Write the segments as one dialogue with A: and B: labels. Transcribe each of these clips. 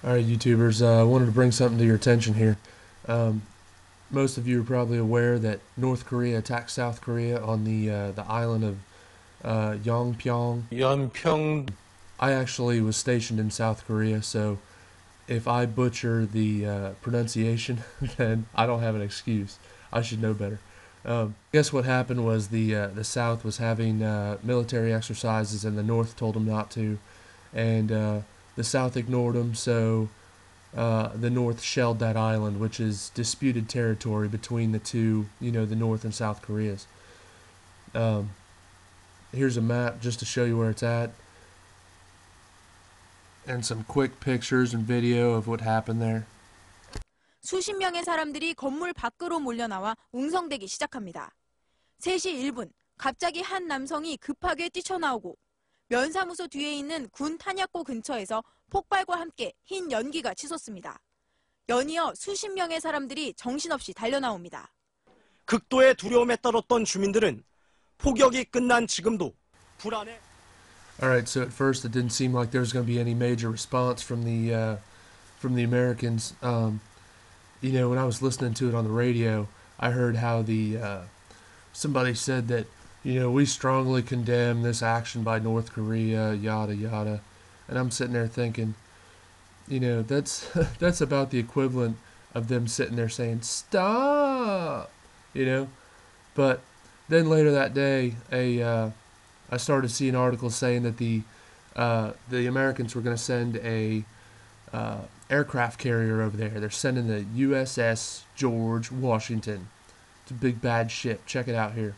A: Alright, YouTubers, I wanted to bring something to your attention here. Um, Most of you are probably aware that North Korea attacked South Korea on the island of Yongpyong.
B: 연평
A: I actually was stationed in South Korea, so if I butcher the pronunciation, then I don't have an excuse. I should know better. I guess what happened was the South was having military exercises, and the North told them not to, and the South ignored them, so the North shelled that island, which is disputed territory between the two, the North and South Koreas. Um, Here's a map just to show you where it's at, and some quick pictures and video of what happened there.
C: 수십 명의 사람들이 건물 밖으로 몰려나와 웅성대기 시작합니다. 3시 1분, 갑자기 한 남성이 급하게 뛰쳐나오고 면사무소 뒤에 있는 군 탄약고 근처에서 폭발과 함께 흰 연기가 치솟습니다. 연이어 수십 명의 사람들이 정신없이 달려나옵니다.
B: 극도의 두려움에 떨었던 주민들은 폭격이 끝난 지금도 불안에.
A: Alright, so at first it didn't seem like there was going to be any major response from the Americans. When I was listening to it on the radio, I heard how somebody said that, we strongly condemn this action by North Korea, yada yada. And I'm sitting there thinking, that's that's about the equivalent of them sitting there saying, stop, But then later that day, I started to see an article saying that the Americans were going to send a aircraft carrier over there. They're sending the USS George Washington. It's a big bad ship. Check it out here.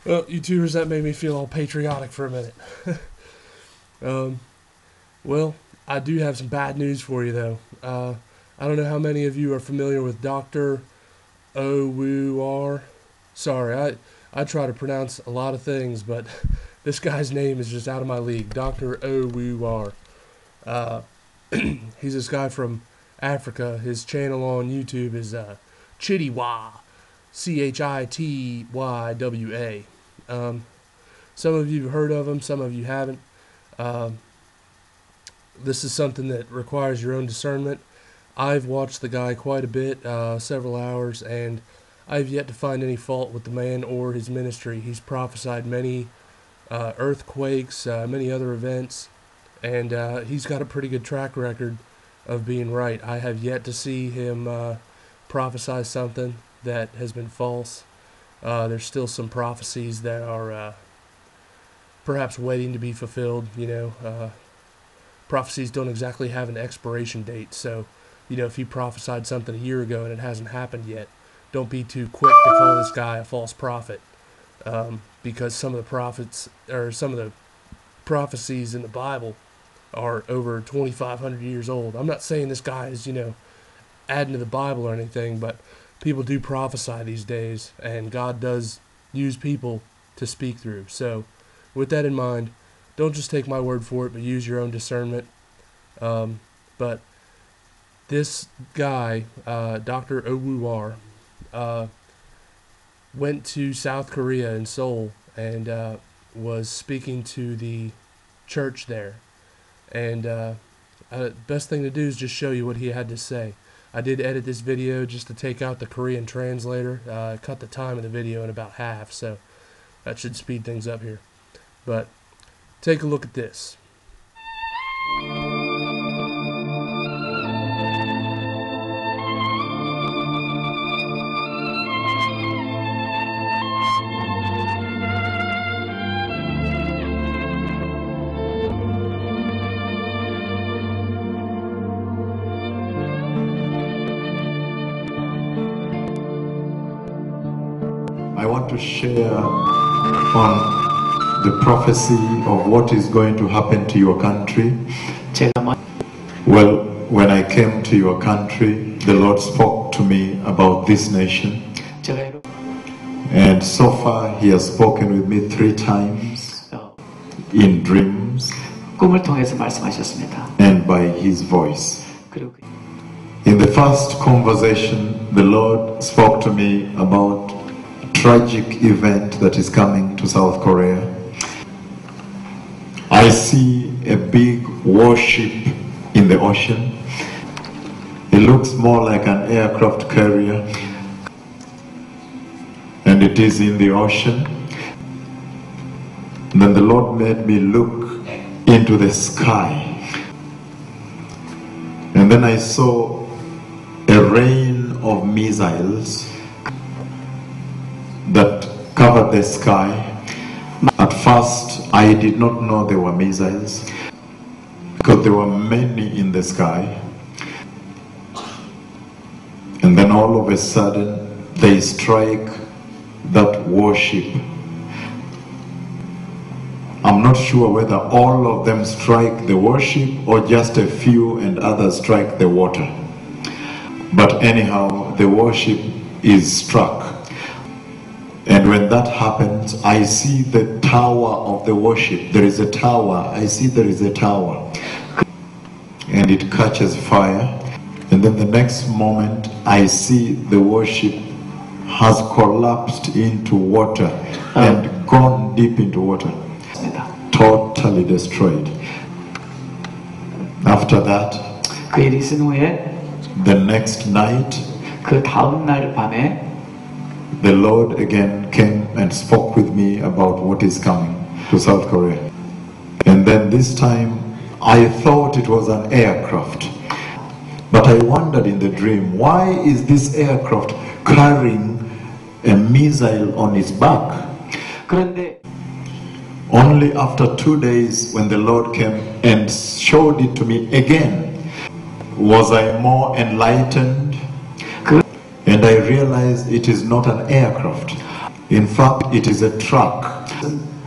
A: Well, YouTubers, that made me feel all patriotic for a minute. Well, I do have some bad news for you, though. I don't know how many of you are familiar with Dr. Ouir. Sorry, I try to pronounce a lot of things, but this guy's name is just out of my league. Dr. Ouir. He's this guy from Africa. His channel on YouTube is Chittywa. Chittywa. Some of you have heard of him, some of you haven't. This is something that requires your own discernment. I've watched the guy quite a bit, several hours, and I've yet to find any fault with the man or his ministry. He's prophesied many earthquakes, many other events, and he's got a pretty good track record of being right. I have yet to see him prophesy something that has been false. There's still some prophecies that are perhaps waiting to be fulfilled. Prophecies don't exactly have an expiration date, so if he prophesied something a year ago and it hasn't happened yet, don't be too quick to call this guy a false prophet, because some of the prophecies in the Bible are over 2,500 years old. I'm not saying this guy is adding to the Bible or anything, but people do prophesy these days, and God does use people to speak through. So, with that in mind, don't just take my word for it, but use your own discernment. But this guy, Dr. Owuor, went to South Korea in Seoul and was speaking to the church there. And best thing to do is just show you what he had to say. I did edit this video just to take out the Korean translator. Cut the time of the video in about half, so that should speed things up here. But take a look at this.
D: I want to share on the prophecy of what is going to happen to your country. Well, when I came to your country, the Lord spoke to me about this nation. And so far, He has spoken with me 3 times in dreams
E: 꿈을 통해서 말씀하셨습니다.
D: and by His voice. In the first conversation, the Lord spoke to me about a tragic event that is coming to South Korea. I see a big warship in the ocean. It looks more like an aircraft carrier, and it is in the ocean. And then the Lord made me look into the sky, and then I saw a rain of missiles that covered the sky. At first, I did not know they were missiles because there were many in the sky. And then all of a sudden, they strike that warship. I'm not sure whether all of them strike the warship or just a few and others strike the water. But anyhow, the warship is struck. And when that happens, I see the tower of the warship. There is a tower. I see there is a tower. And it catches fire. And then the next moment, I see the warship has collapsed into water and gone deep into water. Totally destroyed. After that,
E: 그 일이 있은 후에
D: the next night,
E: 그 다음 날 밤에
D: the Lord again came and spoke with me about what is coming to South Korea. And then this time, I thought it was an aircraft. But I wondered in the dream, why is this aircraft carrying a missile on its back?
E: 그런데
D: Only after 2 days, when the Lord came and showed it to me again, was I more enlightened, and I realized it is not an aircraft. In fact, it is a truck,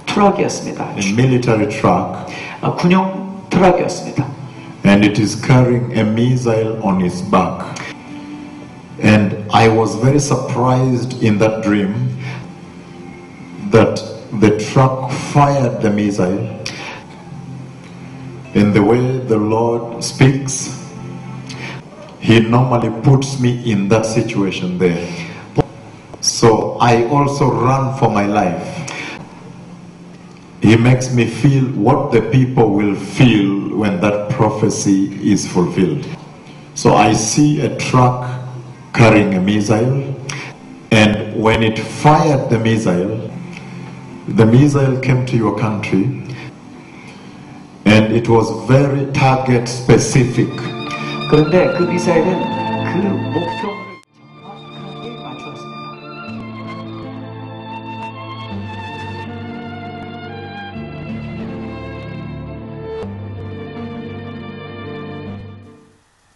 E: 트럭이었습니다.
D: a military truck,
E: 군용 트럭이었습니다.
D: and it is carrying a missile on its back. And I was very surprised in that dream that the truck fired the missile. In the way the Lord speaks, He normally puts me in that situation there. So I also run for my life. He makes me feel what the people will feel when that prophecy is fulfilled. So I see a truck carrying a missile, and when it fired the missile came to your country, and it was very target specific.
E: 그런데 그 미사일은 그 목표물을 정확하게 맞추었습니다.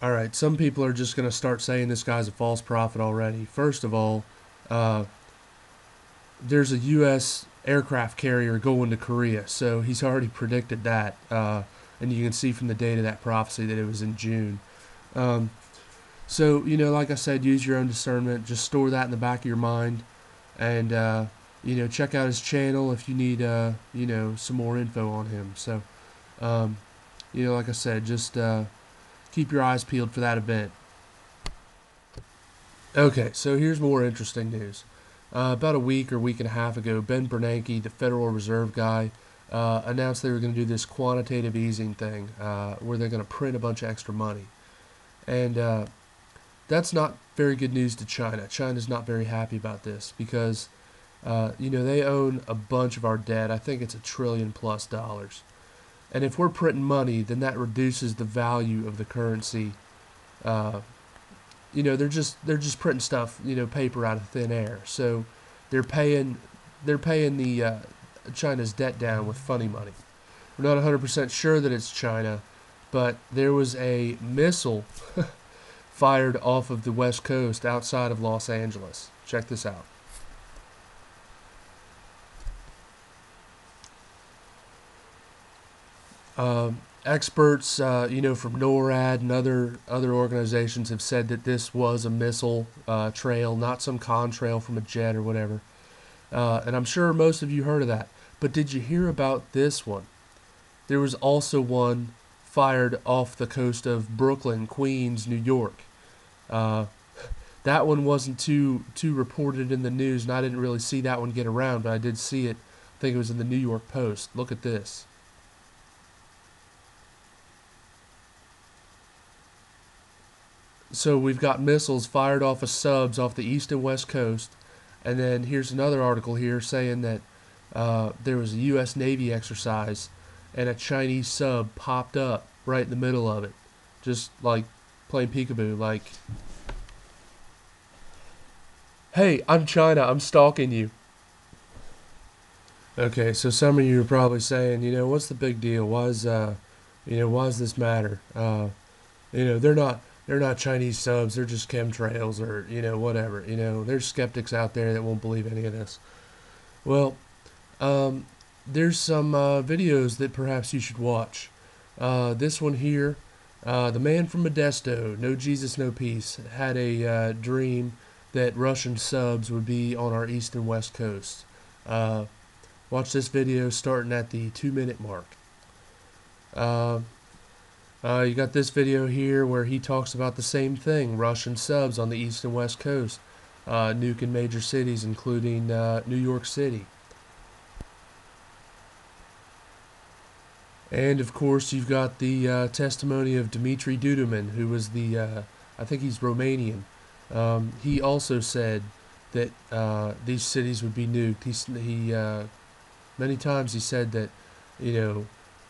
A: Alright, some people are just going to start saying this guy's a false prophet already. First of all, there's a U.S. aircraft carrier going to Korea, so he's already predicted that. And you can see from the date of that prophecy that it was in June. So, you know, like I said, use your own discernment. Just store that in the back of your mind. And, you know, check out his channel if you need, you know, some more info on him. So, you know, like I said, just keep your eyes peeled for that event. Okay, so here's more interesting news. About a week or week and a half ago, Ben Bernanke, the Federal Reserve guy, announced they were going to do this quantitative easing thing where they're going to print a bunch of extra money. And that's not very good news to China. China's not very happy about this because, they own a bunch of our debt. I think it's $1 trillion plus. And if we're printing money, then that reduces the value of the currency. They're just printing stuff, paper out of thin air. So they're paying the China's debt down with funny money. We're not 100% sure that it's China, but there was a missile fired off of the West Coast outside of Los Angeles. Check this out. Experts, from NORAD and other organizations have said that this was a missile trail, not some contrail from a jet or whatever. And I'm sure most of you heard of that. But did you hear about this one? There was also one fired off the coast of Brooklyn, Queens, New York. That one wasn't too reported in the news, and I didn't really see that one get around, but I did see it. I think it was in the New York Post. Look at this. So we've got missiles fired off of subs off the east and west coast. And then here's another article here saying that there was a U.S. Navy exercise and a Chinese sub popped up right in the middle of it. Just like playing peekaboo, like, hey, I'm China, I'm stalking you. Okay, so some of you are probably saying, what's the big deal? Why does this matter? They're not Chinese subs, they're just chemtrails or, whatever. There's skeptics out there that won't believe any of this. Well, there's some videos that perhaps you should watch. This one here, the man from Modesto, KnowJesusKnowPeace, had a dream that Russian subs would be on our east and west coast. Watch this video starting at the 2-minute mark. You got this video here where he talks about the same thing, Russian subs on the east and west coast, nuking major cities including New York City. And of course you've got the testimony of Dimitru Duduman, who was I think he's Romanian. He also said that these cities would be nuked. He many times he said that,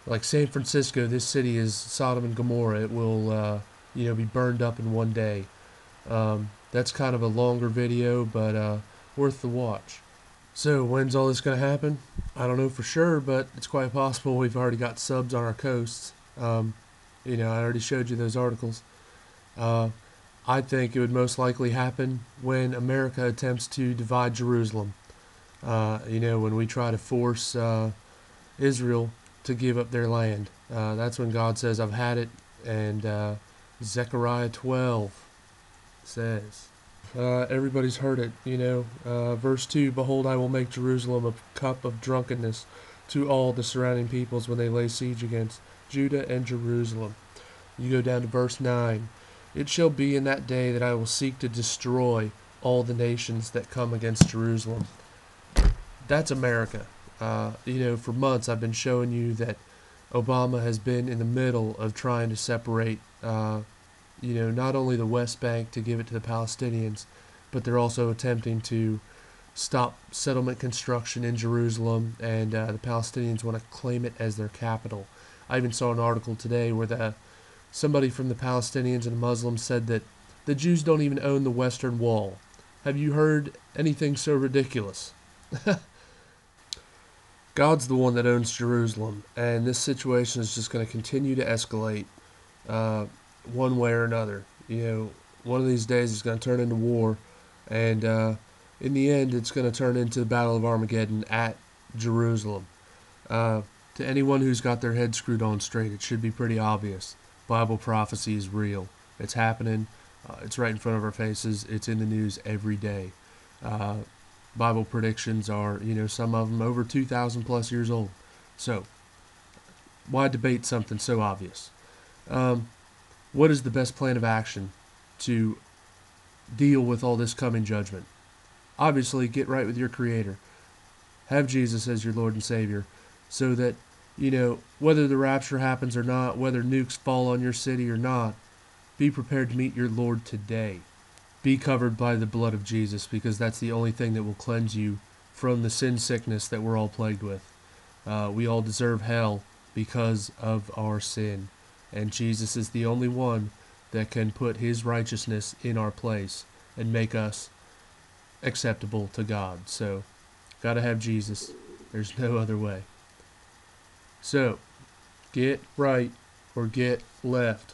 A: like San Francisco, this city is Sodom and Gomorrah. It will, be burned up in one day. That's kind of a longer video, but worth the watch. So when's all this going to happen? I don't know for sure, but it's quite possible. We've already got subs on our coasts. I already showed you those articles. I think it would most likely happen when America attempts to divide Jerusalem. When we try to force Israel to give up their land. That's when God says, I've had it. And Zechariah 12 says, everybody's heard it, verse 2, behold, I will make Jerusalem a cup of drunkenness to all the surrounding peoples when they lay siege against Judah and Jerusalem. You go down to verse 9, it shall be in that day that I will seek to destroy all the nations that come against Jerusalem. That's America. For months I've been showing you that Obama has been in the middle of trying to separate, not only the West Bank to give it to the Palestinians, but they're also attempting to stop settlement construction in Jerusalem, and the Palestinians want to claim it as their capital. I even saw an article today where somebody from the Palestinians and the Muslims said that the Jews don't even own the Western Wall. Have you heard anything so ridiculous? God's the one that owns Jerusalem, and this situation is just going to continue to escalate one way or another. One of these days it's going to turn into war, and in the end it's going to turn into the Battle of Armageddon at Jerusalem. To anyone who's got their head screwed on straight, it should be pretty obvious. Bible prophecy is real. It's happening. It's right in front of our faces. It's in the news every day. Bible predictions are, some of them over 2,000 plus years old. So, why debate something so obvious? What is the best plan of action to deal with all this coming judgment? Obviously, get right with your Creator. Have Jesus as your Lord and Savior, so that, whether the rapture happens or not, whether nukes fall on your city or not, Be prepared to meet your Lord today. Be covered by the blood of Jesus, because that's the only thing that will cleanse you from the sin sickness that we're all plagued with. We all deserve hell because of our sin, and Jesus is the only one that can put his righteousness in our place and make us acceptable to God. So, gotta have Jesus. There's no other way. So, get right or get left.